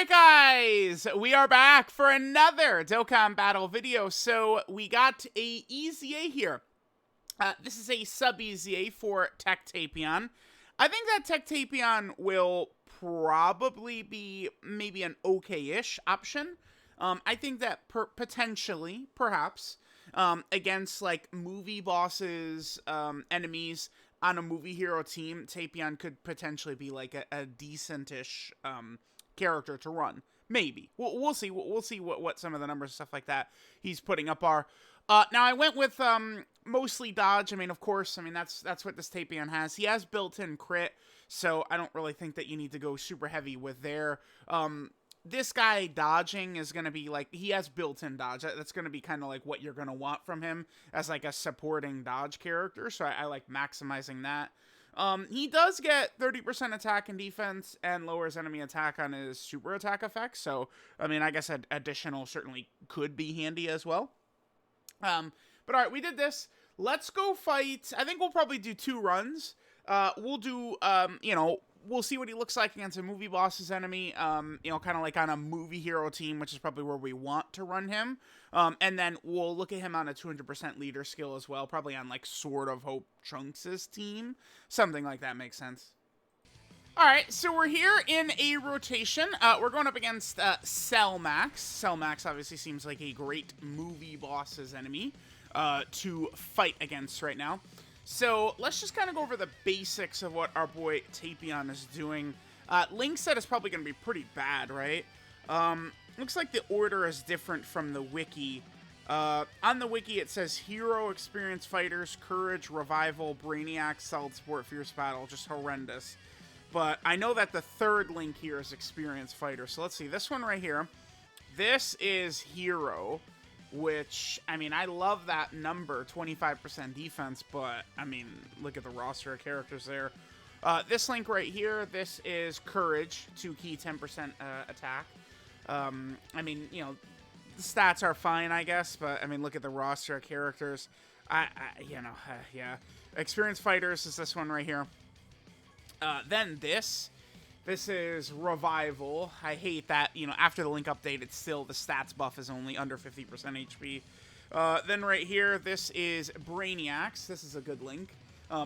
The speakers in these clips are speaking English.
Alright guys, we are back for another Dokkan battle video. So we got a EZA here. This is a sub-EZA for TEQ Tapion. I think that TEQ Tapion will probably be maybe an okay-ish option. I think that potentially, perhaps, against like movie bosses, enemies on a movie hero team, Tapion could potentially be like a decent-ish character to run. Maybe. We'll see. We'll see what some of the numbers and stuff like that he's putting up are. Now I went with mostly dodge. I mean, of course, that's what this Tapion has. He has built-in crit, so I don't really think that you need to go super heavy with there. This guy dodging is going to be like, he has built-in dodge. That's going to be kind of like what you're going to want from him as like a supporting dodge character, so I like maximizing that. He does get 30% attack and defense and lowers enemy attack on his super attack effects, so, I mean, I guess additional certainly could be handy as well. But alright, we did this. Let's go fight. I think we'll probably do 2 runs. We'll do, we'll see what he looks like against a movie boss's enemy, kind of like on a movie hero team, which is probably where we want to run him. And then we'll look at him on a 200% leader skill as well, probably on like Sword of Hope Trunks' team. Something like that makes sense. Alright, so we're here in a rotation. We're going up against Cellmax. Cellmax obviously seems like a great movie boss's enemy to fight against right now. So let's just kind of go over the basics of what our boy Tapion is doing. Link set is probably going to be pretty bad, right? Looks like the order is different from the wiki. On the wiki it says Hero, Experienced Fighters, Courage, Revival, Brainiac, Solid Support, Fierce Battle. Just horrendous. But I know that the third link here is Experienced Fighter. So let's see. This one right here. This is Hero. Which, I mean, I love that number, 25% defense, but, I mean, look at the roster of characters there. This link right here, this is Courage, 2 key, 10% attack. I mean, you know, the stats are fine, I guess, but, I mean, look at the roster of characters. Yeah. Experienced Fighters is this one right here. Then this is Revival. I hate that, you know, after the link update, it's still, the stats buff is only under 50% HP. Then right here, this is Brainiacs. This is a good link.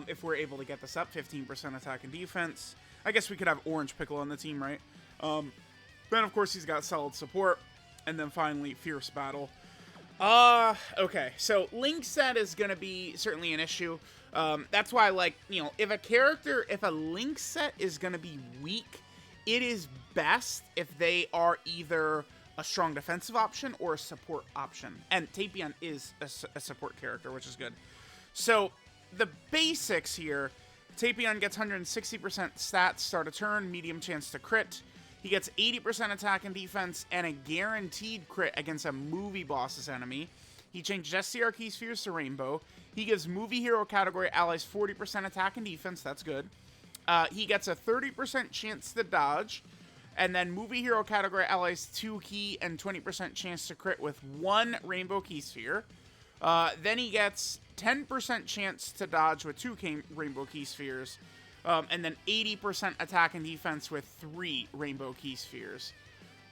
If we're able to get this up, 15% attack and defense. I guess we could have Orange Pickle on the team, right? Then, of course, he's got Solid Support. And then finally, Fierce Battle. Okay, so link set is going to be certainly an issue. That's why, like, you know, if a link set is going to be weak, it is best if they are either a strong defensive option or a support option. And Tapion is a support character, which is good. So, the basics here, Tapion gets 160% stats, start a turn, medium chance to crit. He gets 80% attack and defense and a guaranteed crit against a movie boss's enemy. He changes SCR key spheres to rainbow. He gives movie hero category allies 40% attack and defense. That's good. He gets a 30% chance to dodge. And then movie hero category allies 2 key and 20% chance to crit with 1 rainbow key sphere. Then he gets 10% chance to dodge with 2 rainbow key spheres. And then 80% attack and defense with 3 rainbow key spheres.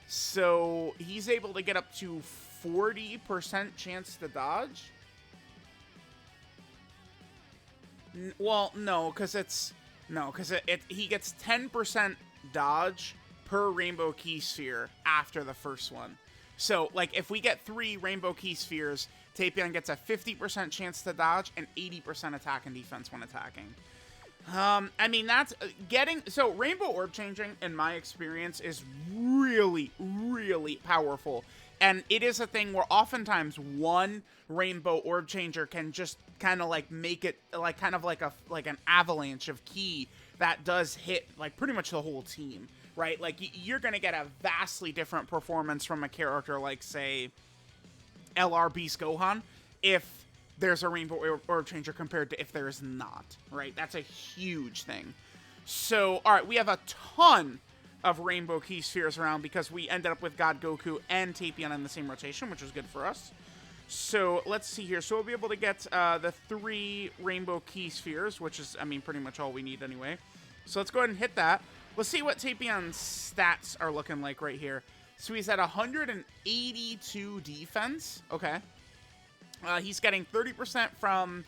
So he's able to get up to 40% chance to dodge. Well, no, because he gets 10% dodge per rainbow key sphere after the first one. So, like, if we get 3 rainbow key spheres, Tapion gets a 50% chance to dodge and 80% attack and defense when attacking. I mean, that's so rainbow orb changing, in my experience, is really, really powerful. And it is a thing where oftentimes one rainbow orb changer can just kind of like make it like kind of like an avalanche of ki that does hit like pretty much the whole team, right? Like you're going to get a vastly different performance from a character like, say, LR Beast Gohan if there's a rainbow orb changer compared to if there is not, right? That's a huge thing. So, all right, we have a ton of rainbow key spheres around because we ended up with God Goku and Tapion in the same rotation, which was good for us. So, let's see here. So, we'll be able to get the 3 rainbow key spheres, which is, I mean, pretty much all we need anyway. So, let's go ahead and hit that. Let's see what Tapion's stats are looking like right here. So he's at 182 defense. Okay. He's getting 30% from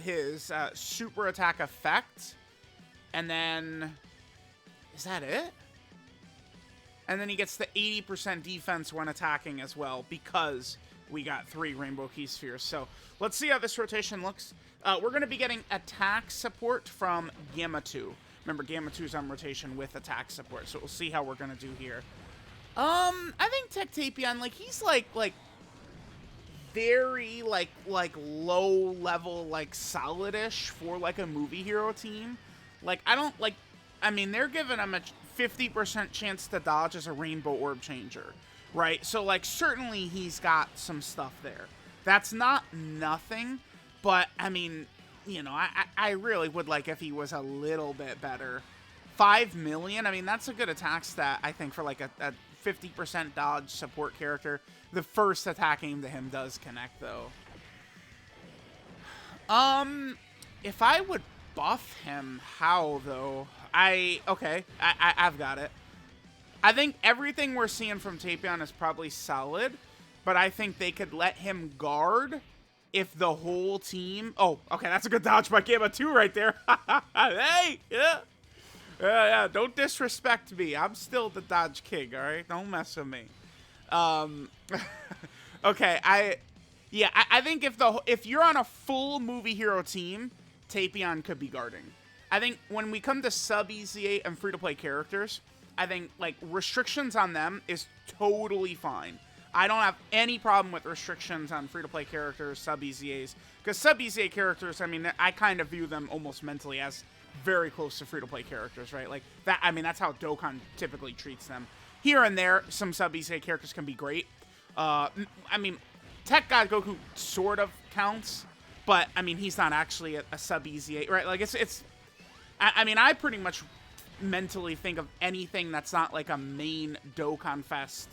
his super attack effect. And then, is that it? And then he gets the 80% defense when attacking as well, because we got 3 Rainbow Key Spheres. So let's see how this rotation looks. We're going to be getting attack support from Gamma 2. Remember, Gamma 2's on rotation with attack support, so we'll see how we're going to do here. I think TEQ Tapion, like, he's like very, like low level, like, solid-ish for, like, a movie hero team. Like, I mean, they're giving him a 50% chance to dodge as a Rainbow Orb Changer, right? So, like, certainly he's got some stuff there. That's not nothing, but, I mean, you know, I really would like if he was a little bit better. 5 million, I mean, that's a good attack stat, I think, for, like, a 50% dodge support character. The first attack aim to him does connect, though. If I would buff him, how, though? Okay, I've got it. I think everything we're seeing from Tapion is probably solid, but I think they could let him guard if the whole team... Oh, okay, that's a good dodge by Gamma 2 right there. Hey, yeah, don't disrespect me. I'm still the dodge king, all right? Don't mess with me. Okay, I think if you're on a full movie hero team, Tapion could be guarding. I think when we come to sub EZA and free-to-play characters, I think, like, restrictions on them is totally fine. I don't have any problem with restrictions on free-to-play characters, sub EZAs, because sub EZA characters, I mean, I kind of view them almost mentally as very close to free-to-play characters, right? Like, that, I mean, that's how Dokkan typically treats them. Here and there, some sub EZA characters can be great. I mean, Tech God Goku sort of counts, but, I mean, he's not actually a sub EZA, right? Like, I mean, I pretty much mentally think of anything that's not like a main Dokkan Fest,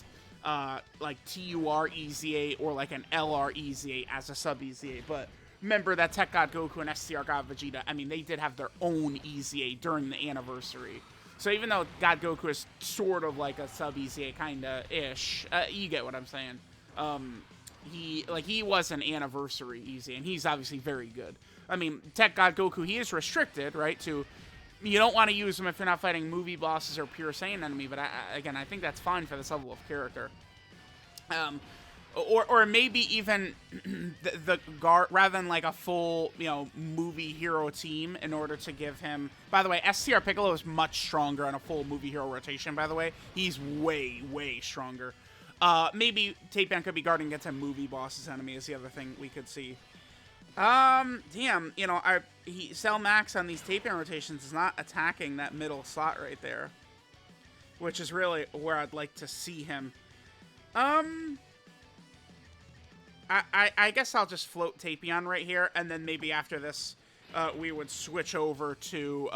like TUR EZA or like an LR EZA as a sub EZA. But remember that Tech God Goku and STR God Vegeta, I mean, they did have their own EZA during the anniversary. So even though God Goku is sort of like a sub EZA kinda-ish, you get what I'm saying. He was an anniversary EZA, and he's obviously very good. I mean, Tech God Goku, he is restricted, right, to... You don't want to use him if you're not fighting movie bosses or pure Saiyan enemy, but again, I think that's fine for this level of character. Or maybe even the guard, rather than like a full, you know, movie hero team in order to give him... By the way, STR Piccolo is much stronger on a full movie hero rotation, by the way. He's way, way stronger. Maybe Tapion could be guarding against a movie boss's enemy is the other thing we could see. Damn, you know, Cell Max on these Tapion rotations is not attacking that middle slot right there, which is really where I'd like to see him. I guess I'll just float Tapion right here, and then maybe after this, we would switch over to,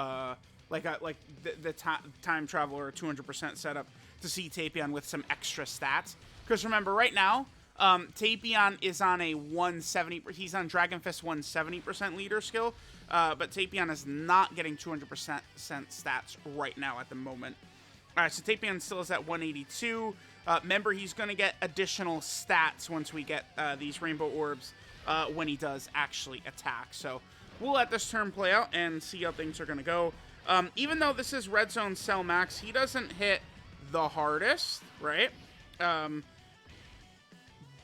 the time traveler 200% setup to see Tapion with some extra stats. Because remember, right now, Tapion is on a 170, he's on Dragon Fist 170% leader skill, but Tapion is not getting 200% stats right now at the moment. Alright, so Tapion still is at 182. Remember, he's going to get additional stats once we get these Rainbow Orbs when he does actually attack. So we'll let this turn play out and see how things are going to go. Even though this is Red Zone Cell Max, he doesn't hit the hardest, right?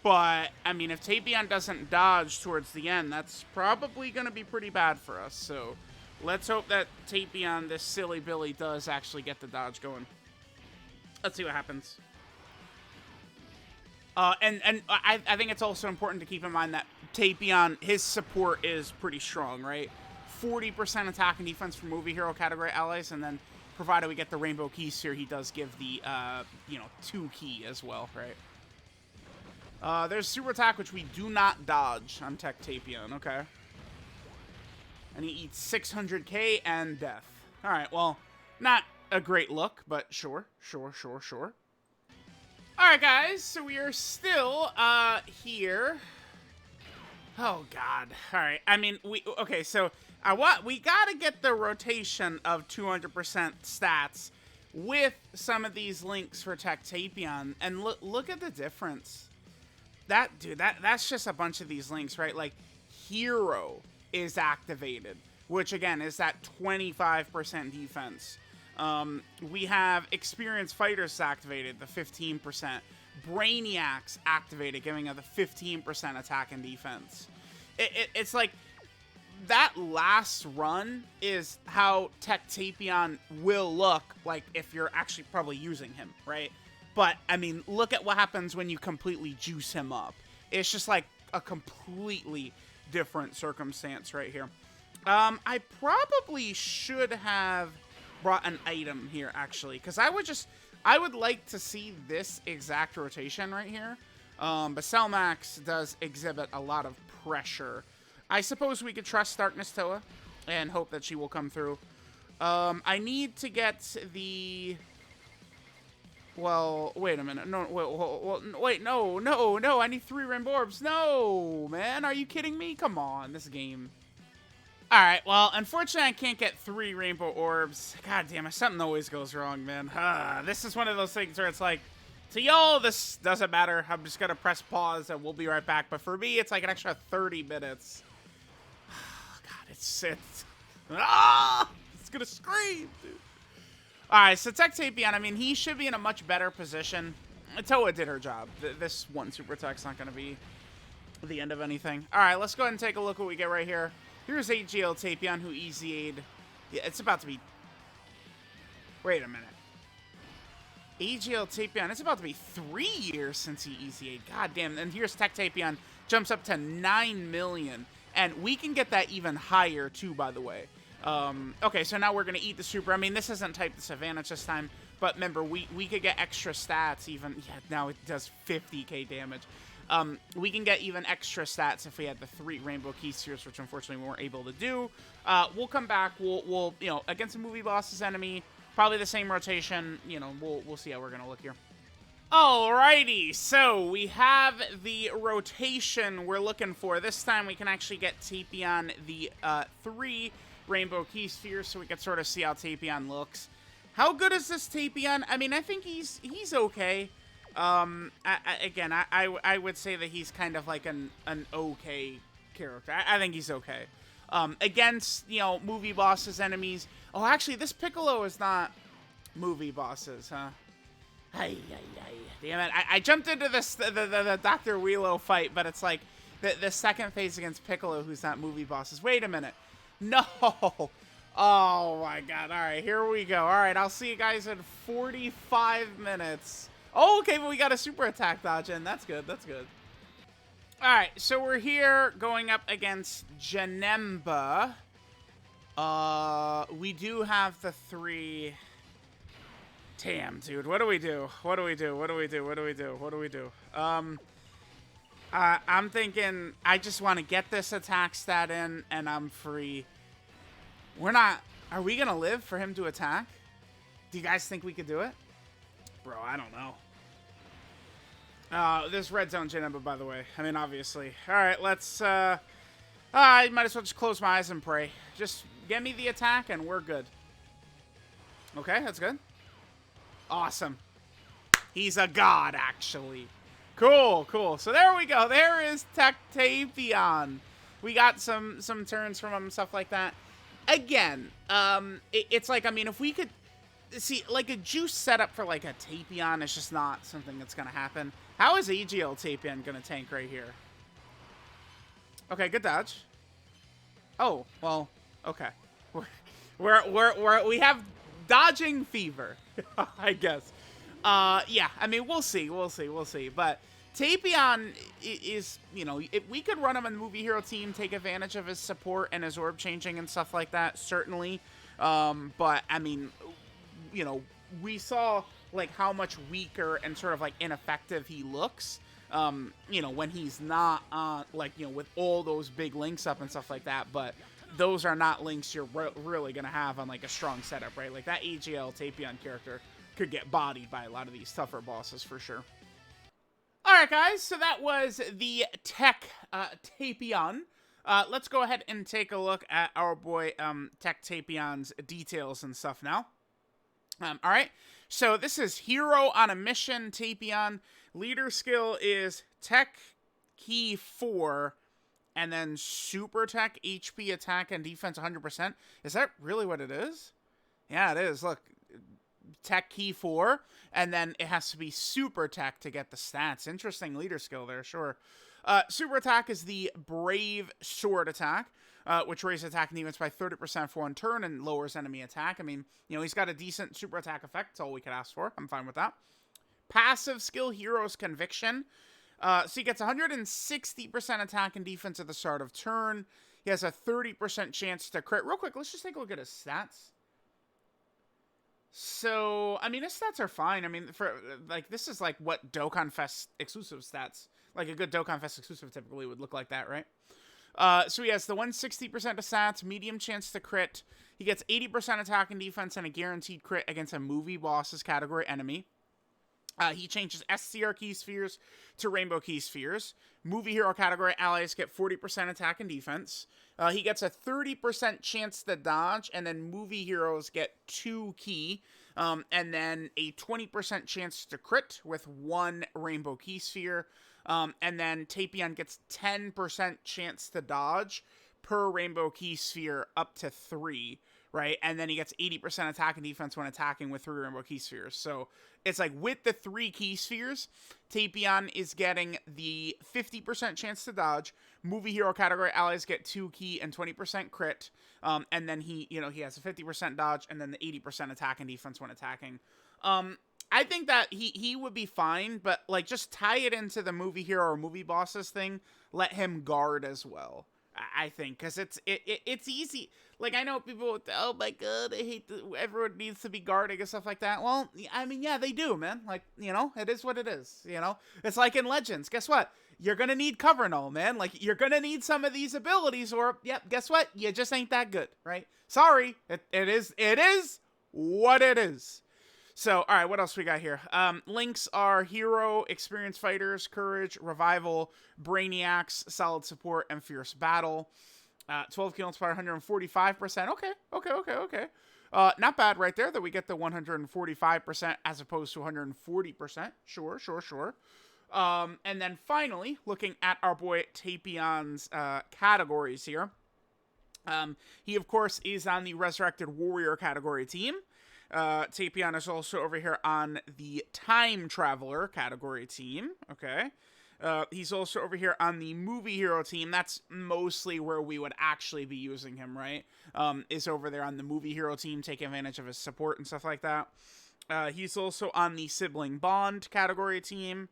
But, I mean, if Tapion doesn't dodge towards the end, that's probably going to be pretty bad for us. So, let's hope that Tapion, this silly Billy, does actually get the dodge going. Let's see what happens. And I think it's also important to keep in mind that Tapion, his support is pretty strong, right? 40% attack and defense for movie hero category allies, and then provided we get the Rainbow Key Sphere, he does give the, 2 key as well, right? There's super attack, which we do not dodge on TEQ Tapion, okay? And he eats 600k and death. Alright, well, not a great look, but sure. Alright, guys, so we are still, here. Oh, God. Alright, I mean, we gotta get the rotation of 200% stats with some of these links for Tech Tapion, and look at the difference. That's just a bunch of these links, right? Like, Hero is activated, which again is that 25% defense. We have Experienced Fighters activated, the 15%. Brainiacs activated, giving us the 15% attack and defense. It's like, that last run is how Tech Tapion will look like if you're actually probably using him, right? But, I mean, look at what happens when you completely juice him up. It's just like a completely different circumstance right here. I probably should have brought an item here, actually, because I would like to see this exact rotation right here. But Selmax does exhibit a lot of pressure. I suppose we could trust Darkness Toa and hope that she will come through. I need to get the... Well, wait a minute. No, wait, no. I need 3 Rainbow Orbs. No, man. Are you kidding me? Come on, this game. Alright, well, unfortunately I can't get 3 Rainbow Orbs. God damn it, something always goes wrong, man. This is one of those things where it's like, to y'all, this doesn't matter. I'm just gonna press pause and we'll be right back. But for me, it's like an extra 30 minutes. God, it's gonna scream, dude. Alright, so Tech Tapion, I mean, he should be in a much better position. Toa did her job. This one Super Tech's not going to be the end of anything. Alright, let's go ahead and take a look what we get right here. Here's EZA Tapion, who EZA'd. Yeah, it's about to be... Wait a minute. EZA Tapion, it's about to be 3 years since he EZA'd. God damn. And here's Tech Tapion, jumps up to 9 million. And we can get that even higher, too, by the way. Okay, so now we're going to eat the super. I mean, this isn't type disadvantage this time, but remember, we could get extra stats even. Yeah, now it does 50k damage. We can get even extra stats if we had the 3 Rainbow Key Spheres, which unfortunately we weren't able to do. We'll come back. We'll you know, against a movie boss's enemy, probably the same rotation. You know, we'll see how we're going to look here. Alrighty, so we have the rotation we're looking for. This time we can actually get Tapion the 3 Rainbow Key Spheres, so we can sort of see how Tapion looks. How good is this Tapion? I mean, I think he's okay. Again, I would say that he's kind of like an okay character. I think he's okay. Against, you know, movie bosses, enemies. Oh, actually, this Piccolo is not movie bosses, huh? Damn it. I jumped into this the Dr. Wheelo fight, but it's like the second phase against Piccolo, who's not movie bosses. Wait a minute. No. Oh, my God. All right, here we go. All right, I'll see you guys in 45 minutes. Oh, okay, but we got a super attack dodge in. That's good. That's good. All right, so we're here going up against Janemba. We do have the 3... Damn, dude. What do we do? What do we do? What do we do? What do we do? What do we do? I'm thinking I just want to get this attack stat in, and I'm free. We're not... Are we going to live for him to attack? Do you guys think we could do it? Bro, I don't know. This red zone Janemba, by the way. I mean, obviously. All right, let's... I might as well just close my eyes and pray. Just get me the attack, and we're good. Okay, that's good. Awesome. He's a god, actually. Cool, cool. So there we go. There is Tech Tapion. We got some turns from him and stuff like that. Again, it's like, I mean, if we could... See, like, a juice setup for, like, a Tapion is just not something that's going to happen. How is EZA Tapion going to tank right here? Okay, good dodge. Oh, well, okay. We have dodging fever, I guess. Yeah, I mean, we'll see. But Tapion is, you know, if we could run him in the Movie Hero team, take advantage of his support and his orb changing and stuff like that, certainly. But, I mean, you know, we saw, like, how much weaker and sort of, like, ineffective he looks, you know, when he's not, like, you know, with all those big links up and stuff like that. But those are not links you're really going to have on, like, a strong setup, right? Like, that EZA Tapion character could get bodied by a lot of these tougher bosses for sure. Alright, guys, so that was the Tech Tapion. Let's go ahead and take a look at our boy Tech Tapion's details and stuff now. All right. So this is Hero on a Mission Tapion. Leader skill is Tech Key 4, and then Super Tech HP attack and defense 100%. Is that really what it is? Yeah, it is. Look, Tech Key 4, and then it has to be Super Tech to get the stats. Interesting leader skill there, sure. Super Attack is the Brave Sword attack, which raises attack and defense by 30% for one turn and lowers enemy attack. I mean, you know, he's got a decent super attack effect. That's all we could ask for. I'm fine with that. Passive skill, Hero's Conviction. So he gets 160% attack and defense at the start of turn. He has a 30% chance to crit. Real quick, let's just take a look at his stats. So, I mean, his stats are fine. I mean, for like, this is like what Dokkan Fest exclusive stats, like a good Dokkan Fest exclusive typically would look like that, right? So he has the 160% of stats, medium chance to crit. He gets 80% attack and defense and a guaranteed crit against a movie boss's category enemy. He changes SCR key spheres to rainbow key spheres. Movie hero category allies get 40% attack and defense. He gets a 30% chance to dodge, and then movie heroes get 2 key, and then a 20% chance to crit with 1 rainbow key sphere. And then Tapion gets 10% chance to dodge per rainbow key sphere up to 3. Right, and then he gets 80% attack and defense when attacking with 3 rainbow key spheres. So it's like with the 3 key spheres, Tapion is getting the 50% chance to dodge. Movie hero category allies get 2 key and 20% crit. And then he has a 50% dodge and then the 80% attack and defense when attacking. I think that he would be fine, but like just tie it into the movie hero or movie bosses thing. Let him guard as well. I think, because it's easy. Like, I know people, oh my god, I hate everyone needs to be guarding and stuff like that. Well, I mean, yeah, they do, man. Like, you know, it is what it is, you know? It's like in Legends. Guess what? You're gonna need cover null, man. Like, you're gonna need some of these abilities, or, yep, guess what? You just ain't that good, right? Sorry. It is what it is. So, all right, what else we got here? Links are Hero, Experienced Fighters, Courage, Revival, Brainiacs, Solid Support, and Fierce Battle. 12 kill inspire, 145%. Okay. Not bad right there that we get the 145% as opposed to 140%. Sure. And then finally, looking at our boy Tapion's categories here. He, of course, is on the Resurrected Warrior category team. Tapion is also over here on the Time Traveler category team. Okay. He's also over here on the Movie Hero team. That's mostly where we would actually be using him, right? Is over there on the Movie Hero team, taking advantage of his support and stuff like that. He's also on the Sibling Bond category team.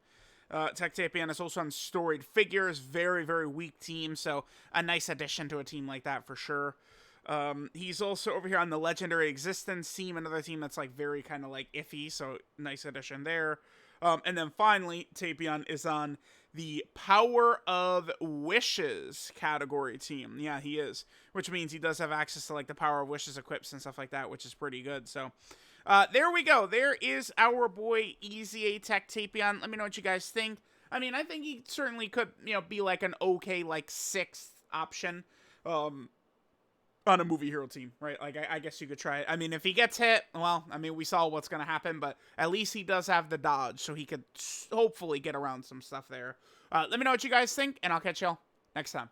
Tech Tapion is also on Storied Figures. Very, very weak team, so a nice addition to a team like that for sure. He's also over here on the Legendary Existence team, another team that's like very kind of like iffy, so nice addition there. And then finally, Tapion is on the Power of Wishes category team. Yeah, he is, which means he does have access to like the Power of Wishes equips and stuff like that, which is pretty good. So there we go. There is our boy EZA TEQ Tapion. Let me know what you guys think. I mean, I think he certainly could, be like an okay like 6th option. On a Movie Hero team, right? Like, I guess you could try it. I mean, if he gets hit, well, I mean, we saw what's going to happen, but at least he does have the dodge, so he could hopefully get around some stuff there. Let me know what you guys think, and I'll catch y'all next time.